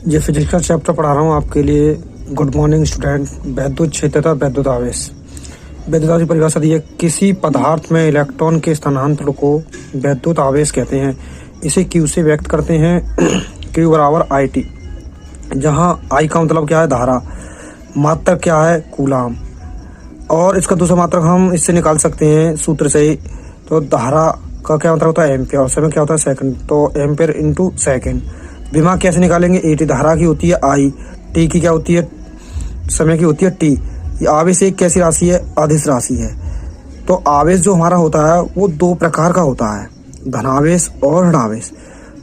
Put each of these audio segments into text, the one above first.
ये फिजिक्स का चैप्टर पढ़ा रहा हूँ आपके लिए। Good morning student. वैद्युत क्षेत्र तथा वैद्युत आवेश। वैद्युत की परिभाषा दी है, किसी पदार्थ में इलेक्ट्रॉन के स्थानांतरण को वैद्युत आवेश कहते हैं। इसे क्यू से व्यक्त करते हैं, क्यू बराबर आई टी, जहाँ आई का मतलब क्या है, धारा, मात्रक क्या है, कूलाम, और इसका दूसरा मात्रक हम इससे निकाल सकते हैं सूत्र से ही। तो धारा का क्या मतलब होता है, एम्पियर, और समय क्या होता है, सेकंड, तो एम्पियर इंटू सेकंड। विमा कैसे निकालेंगे, ए टी, धारा की होती है आई, टी की क्या होती है, समय की होती है टी। ये आवेश एक कैसी राशि है, अदिश राशि है। तो आवेश जो हमारा होता है वो दो प्रकार का होता है, धनावेश और ऋणावेश।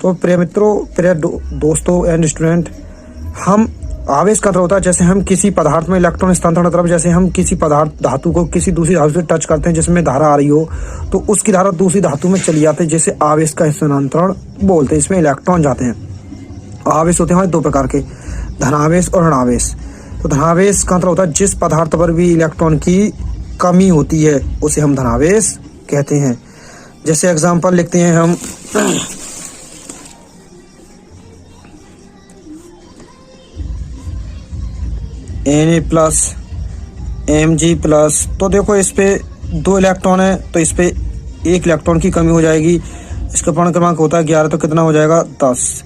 तो प्रिय मित्रों, प्रिय दोस्तों एंड स्टूडेंट, हम आवेश का होता है जैसे हम किसी पदार्थ में इलेक्ट्रॉन स्थानांतरण तरफ, जैसे हम किसी पदार्थ धातु को किसी दूसरी धातु से टच करते हैं जिसमें धारा आ रही हो, तो उसकी धारा दूसरी धातु में चली जाती है, जैसे आवेश का स्थानांतरण बोलते हैं। इसमें इलेक्ट्रॉन जाते हैं। आवेश होते हैं हमारे दो प्रकार के, धनावेश और ऋणावेश। तो धनावेश का मतलब होता है जिस पदार्थ पर भी इलेक्ट्रॉन की कमी होती है उसे हम धनावेश कहते हैं। जैसे एग्जांपल लिखते हैं हम, Na+, Mg+। तो देखो इस पे दो इलेक्ट्रॉन है तो इस पे एक इलेक्ट्रॉन की कमी हो जाएगी। इसका पूर्ण क्रमांक होता है 11, तो कितना हो जाएगा 10।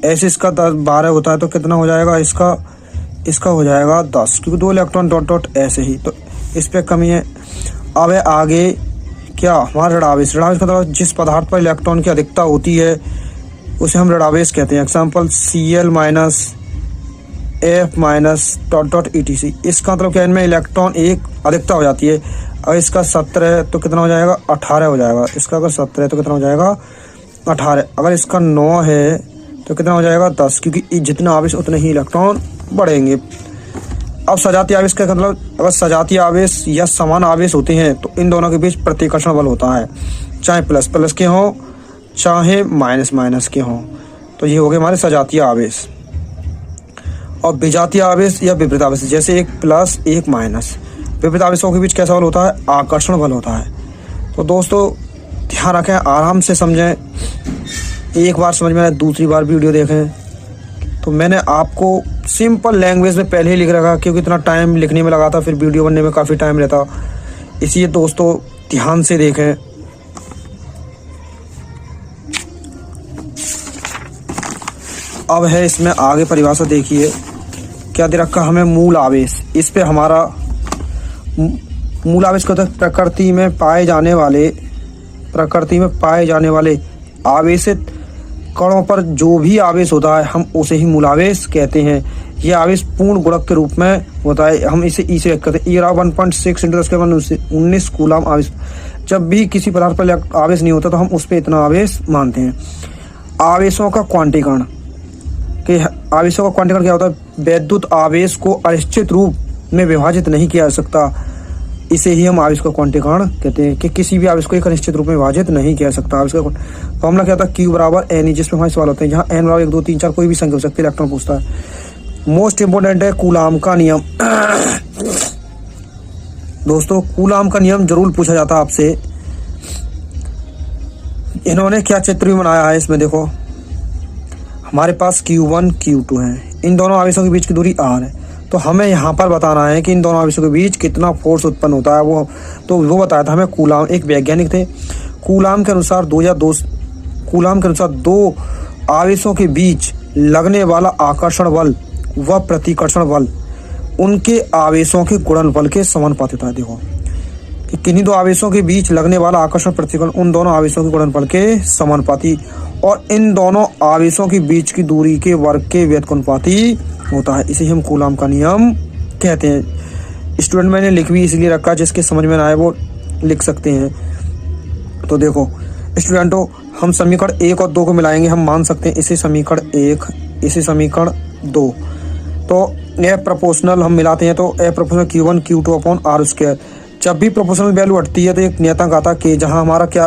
ऐसे इसका 12 होता है तो कितना हो जाएगा, इसका हो जाएगा 10, क्योंकि दो इलेक्ट्रॉन डॉट डॉट ऐसे ही, तो इस पे कमी है। अब है आगे क्या, हमारा ऋणावेश। ऋणावेश का मतलब जिस पदार्थ पर इलेक्ट्रॉन की अधिकता होती है उसे हम ऋणावेश कहते हैं। Example Cl- F- dot dot ETC। इसका मतलब क्या, इनमें इलेक्ट्रॉन एक अधिकता हो जाती है। अगर इसका 17 है तो कितना हो जाएगा, 18 हो जाएगा। इसका अगर 17 है तो कितना हो जाएगा, 18। अगर इसका 9 है तो कितना हो जाएगा, 10, क्योंकि जितना आवेश उतने ही इलेक्ट्रॉन बढ़ेंगे। अब सजातीय आवेश का मतलब, अगर सजातीय आवेश या समान आवेश होते हैं तो इन दोनों के बीच प्रतिकर्षण बल होता है, चाहे प्लस प्लस के हों चाहे माइनस माइनस के हों। तो ये हो गए हमारे सजातीय आवेश। और विजातीय आवेश या विपरीत आवेश, जैसे एक प्लस एक माइनस, विपरीत आवेशों के बीच कैसा बल होता है, आकर्षण बल होता है। तो दोस्तों ध्यान रखें, आराम से समझें, एक बार समझ में आए दूसरी बार वीडियो देखें। तो मैंने आपको सिंपल लैंग्वेज में पहले ही लिख रखा, क्योंकि इतना टाइम लिखने में लगा था, फिर वीडियो बनने में काफ़ी टाइम रहता, इसलिए दोस्तों ध्यान से देखें। अब है इसमें आगे परिभाषा, देखिए क्या दे रखा हमें, मूल आवेश। इस पे हमारा मूल आवेश का होता है प्रकृति में पाए जाने वाले आवेशित कणों पर जो भी आवेश होता है हम उसे ही मूल आवेश कहते हैं। यह आवेश पूर्ण गुणक के रूप में होता है। हम इसे ई से व्यक्त करते हैं। 1.6 × 10⁻19 कूलाम आवेश। जब भी किसी पदार्थ पर आवेश नहीं होता तो हम उस पर इतना आवेश मानते हैं। आवेशों का क्वांटीकरण, कि आवेशों का क्वांटीकरण क्या होता है, वैद्युत आवेश को अनिश्चित रूप में विभाजित नहीं किया जा सकता, इसे ही हम आवेश का क्वांटीकरण कहते हैं। कि किसी भी आवेश को एक अनिश्चित रूप में विभाजित नहीं किया जा सकता। आवेश का फॉर्मूला क्या था, Q बराबर Ne, जिसमें हमारे सवाल होते हैं, जहाँ n बराबर 1 2 3 4 कोई भी संख्या हो सकती है, इलेक्ट्रॉन पूछता है। मोस्ट इंपोर्टेंट है कूलाम का नियम। दोस्तों कूलाम का नियम जरूर पूछा जाता है आपसे। इन्होंने क्या चित्र भी बनाया है, इसमें देखो हमारे पास Q1 Q2 है, इन दोनों आवेशों के बीच की दूरी r है। तो हमें यहाँ पर बताना है कि इन दोनों आवेशों के बीच कितना फोर्स उत्पन्न होता है। वो बताया था हमें कूलाम, एक वैज्ञानिक थे। कूलाम के अनुसार दो आवेशों के बीच लगने वाला आकर्षण बल व प्रतिकर्षण बल उनके आवेशों के गुणनफल के समानुपाती होता है। देखो कि किन्हीं दो आवेशों के बीच लगने वाला आकर्षण प्रतिकर्षण उन दोनों आवेशों के गुणनफल के समानुपाती, और इन दोनों आवेशों के बीच की दूरी के वर्ग के व्युत्क्रमानुपाती होता है। इसे हम कूलाम का नियम कहते हैं। स्टूडेंट मैंने लिख भी इसलिए रखा, जिसके समझ में ना आए वो लिख सकते हैं। तो देखो स्टूडेंटों, हम समीकरण 1 और 2 को मिलाएंगे, हम मान सकते हैं इसे समीकरण 1, इसे समीकरण 2। तो F प्रोपोर्शनल हम मिलाते हैं, तो F प्रोपोर्शनल Q1 Q2/r²। जब भी प्रोपोर्शनल वैल्यू हटती है तो एक नियतांक आता है K, जहाँ हमारा क्या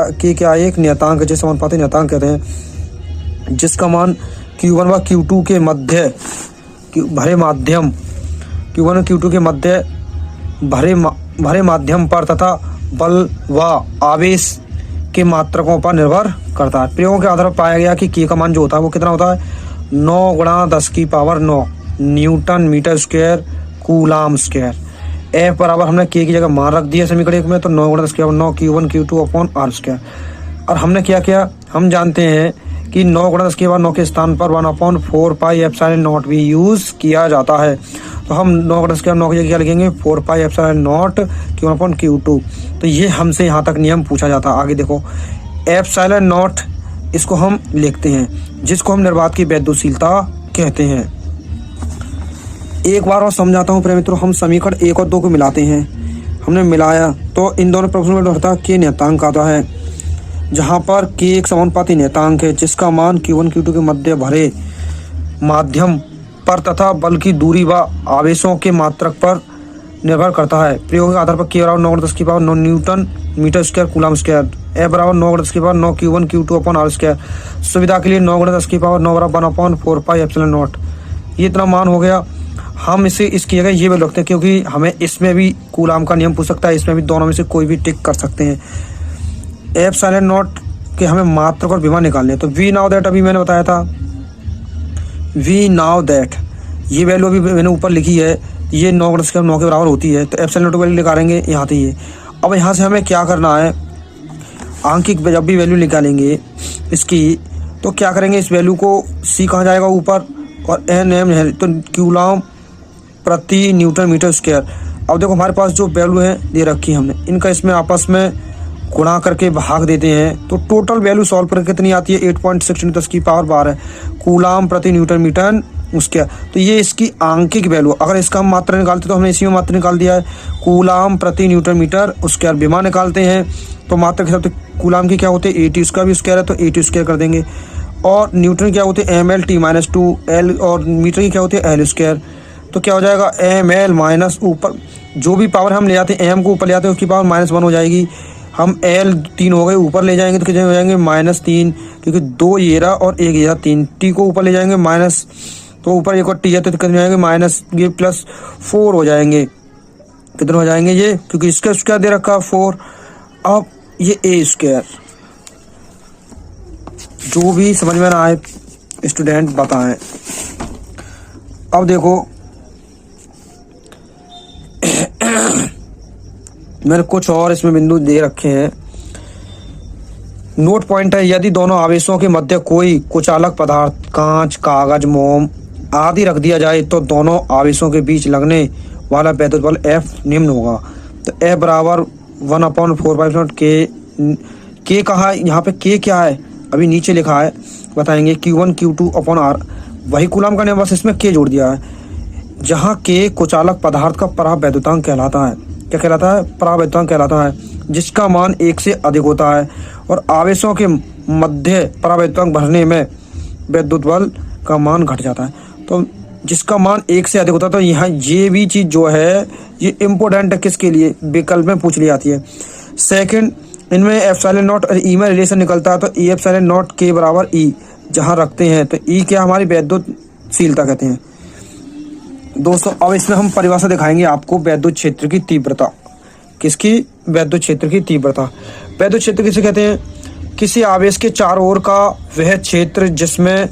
है, एक नियतांक, जिसे समानुपाती नियतांक कहते हैं, जिसका मान Q1 व Q2 के मध्य भरे माध्यम Q1 और Q2 के मध्य भरे माध्यम पर तथा बल व आवेश के मात्रकों पर निर्भर करता है। प्रयोगों के आधार पर पाया गया कि K का मान जो होता है वो कितना होता है, 9 गुणा 10 की power 9 newton metre square coulomb square. F बराबर हमने K की जगह मान रख दिया समीकरण 1 में, तो 9 गुणा 10 की power 9 Q1 Q2 upon R square. और हमने क्या किया, हम जानते हैं कि 9 गुणा 10 की पावर 9 के स्थान पर 1/4 पाई एप्सिलॉन नॉट भी यूज किया जाता है। तो हम 9 गुणा 10 की पावर 9 की जगह क्या लिखेंगे, 4 pi epsilon not Q1 upon Q2। तो ये हमसे यहाँ तक नियम पूछा जाता है। आगे देखो एप्सिलॉन नॉट, इसको हम लिखते हैं, जिसको हम निर्वात की वैद्युतशीलता कहते हैं। एक बार और समझाता हूँ प्रिय मित्रों, हम समीकरण 1 और 2 को मिलाते हैं। हमने मिलाया तो इन दोनों प्रश्नों में बढ़ता के नियतांक आता है, जहाँ पर K एक समानुपाती नियतांक है जिसका मान Q1 Q2 के मध्य भरे माध्यम पर तथा बल की दूरी व आवेशों के मात्रक पर निर्भर करता है। प्रयोग के आधार पर K बराबर 9 गुणा 10 की power 9 newton metre square coulomb square, F बराबर 9 गुणा 10 की power 9 Q1 Q2 upon R square. सुविधा के लिए 9 गुणा 10 की पावर 9 बराबर 1/4 पाई एप्सिलॉन नॉट, ये इतना मान हो गया। हम इसे इसकी जगह ये भी रखते हैं क्योंकि हमें इसमें भी कूलाम का नियम पूछ सकता है, इसमें भी, दोनों में से कोई भी टिक कर सकते हैं। एप्सिलॉन नॉट के हमें मात्रक और विमा निकालने, तो वी नाउ दैट अभी मैंने बताया था, वी नाउ दैट ये वैल्यू अभी मैंने ऊपर लिखी है, ये 9 गुणा 10 की पावर 9 के बराबर होती है। तो एप्सिलॉन नॉट वैल्यू निकालेंगे यहाँ से ये। अब यहाँ से हमें क्या करना है, आंकिक जब भी वैल्यू निकालेंगे इसकी, तो क्या करेंगे, इस वैल्यू को सी कहाँ जाएगा ऊपर, और एन एम है तो कूलाम प्रति न्यूटन मीटर स्क्वायर। अब देखो हमारे पास जो वैल्यू है दे रखी है हमने, इनका इसमें आपस में गुणा करके भाग देते हैं, तो टोटल वैल्यू सॉल्व करके कितनी आती है, 8.6 × 10 की पावर 12 कूलाम प्रति न्यूटन मीटर उसके। तो ये इसकी आंकिक वैल्यू, अगर इसका हम मात्रा निकालते तो हमने इसी में मात्रा निकाल दिया है, कूलाम प्रति न्यूटन मीटर उसके। विमा निकालते हैं तो मात्रा के हिसाब से कूलाम की क्या होते हैं 80, उसका भी स्क्वायर है तो 80 स्क्वायर कर देंगे। और न्यूटन क्या होते हैं mL/T-2L, और मीटर की क्या होती है L स्क्वायर। तो क्या हो जाएगा mL माइनस ऊपर जो भी पावर हम ले आते हैं, m को ऊपर ले आते हैं उसकी पावर -1 हो जाएगी। हम L 3 हो गए ऊपर ले जाएंगे तो कितने हो जाएंगे -3, क्योंकि 2 ये रहा और 1 ये रहा, 3 T को ऊपर ले जाएंगे माइनस, तो ऊपर एक और T है तो कितने हो जाएंगे माइनस, ये +4 हो जाएंगे। कितने हो जाएंगे ये, क्योंकि इसका स्क्वायर दे रखा 4। अब ये A स्क्वायर, जो भी समझ में ना आए स्टूडेंट बताएं। अब देखो मैंने कुछ और इसमें बिंदु दे रखे हैं। नोट पॉइंट है, यदि दोनों आवेशों के मध्य कोई कुचालक पदार्थ, कांच, कागज, मोम आदि रख दिया जाए तो दोनों आवेशों के बीच लगने वाला वैद्युत बल F निम्न होगा। तो F बराबर 1/4 K कहा, यहाँ पे K क्या है अभी नीचे लिखा है, बताएंगे Q1 Q2 अपॉन R, वही कूलाम का नियम, बस इसमें K जोड़ दिया है। जहाँ K कुचालक पदार्थ का परावैद्युतांक कहलाता है, क्या कहलाता है, परावैद्युतांक कहलाता है, जिसका मान 1 से अधिक होता है। और आवेशों के मध्य परावैद्युतांक बढ़ने में वैद्युत बल का मान घट जाता है। तो जिसका मान 1 से अधिक होता है, तो यहाँ ये भी चीज़ जो है ये इम्पोर्टेंट है, किसके लिए, विकल्प में पूछ ली जाती है। सेकंड, इनमें एप्सिलॉन नॉट और ई में रिलेशन निकलता है, तो ई एप्सिलॉन नॉट के बराबर ई जहाँ रखते हैं, तो ई क्या हमारी वैद्युतशीलता कहते हैं। दोस्तों अब इसमें हम परिभाषा दिखाएंगे आपको वैद्युत क्षेत्र की तीव्रता। किसकी, वैद्युत क्षेत्र की तीव्रता। वैद्युत क्षेत्र किसे कहते हैं, किसी आवेश के चारों ओर का वह क्षेत्र जिसमें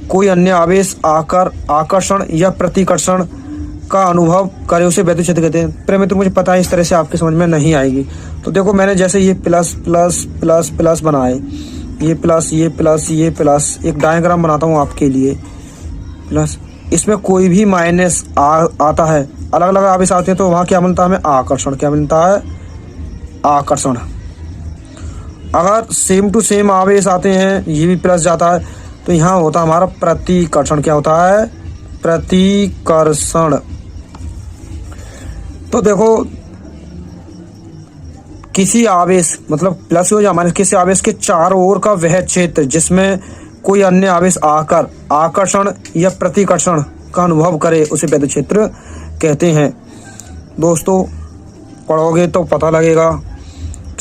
कोई अन्य आवेश आकर आकर्षण या प्रतिकर्षण का अनुभव करे, उसे वैद्युत क्षेत्र कहते हैं। प्रिय मित्र मुझे पता है इस तरह से आपके समझ में नहीं आएगी, तो देखो मैंने जैसे ये प्लस प्लस प्लस प्लस बनाए, ये प्लस ये प्लस ये प्लस, एक डायग्राम बनाता हूँ आपके लिए। प्लस इसमें कोई भी माइनस आता है, अलग अलग आवेश आते हैं, तो वहाँ क्या मिलता है हमें, आकर्षण। क्या मिलता है, आकर्षण। अगर सेम टू सेम आवेश आते हैं, ये भी प्लस जाता है, तो यहाँ होता है हमारा प्रतिकर्षण। क्या होता है, प्रतिकर्षण। तो देखो किसी आवेश मतलब प्लस हो या माइनस, किसी आवेश के चारों ओर का वह क्षेत्र जिसमें कोई अन्य आवेश आकर आकर्षण या प्रतिकर्षण का अनुभव करे, उसे वैद्युत क्षेत्र कहते हैं। दोस्तों पढ़ोगे तो पता लगेगा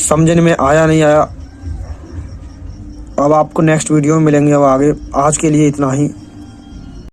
समझने में आया नहीं आया। अब आपको नेक्स्ट वीडियो में मिलेंगे अब आगे। आज के लिए इतना ही।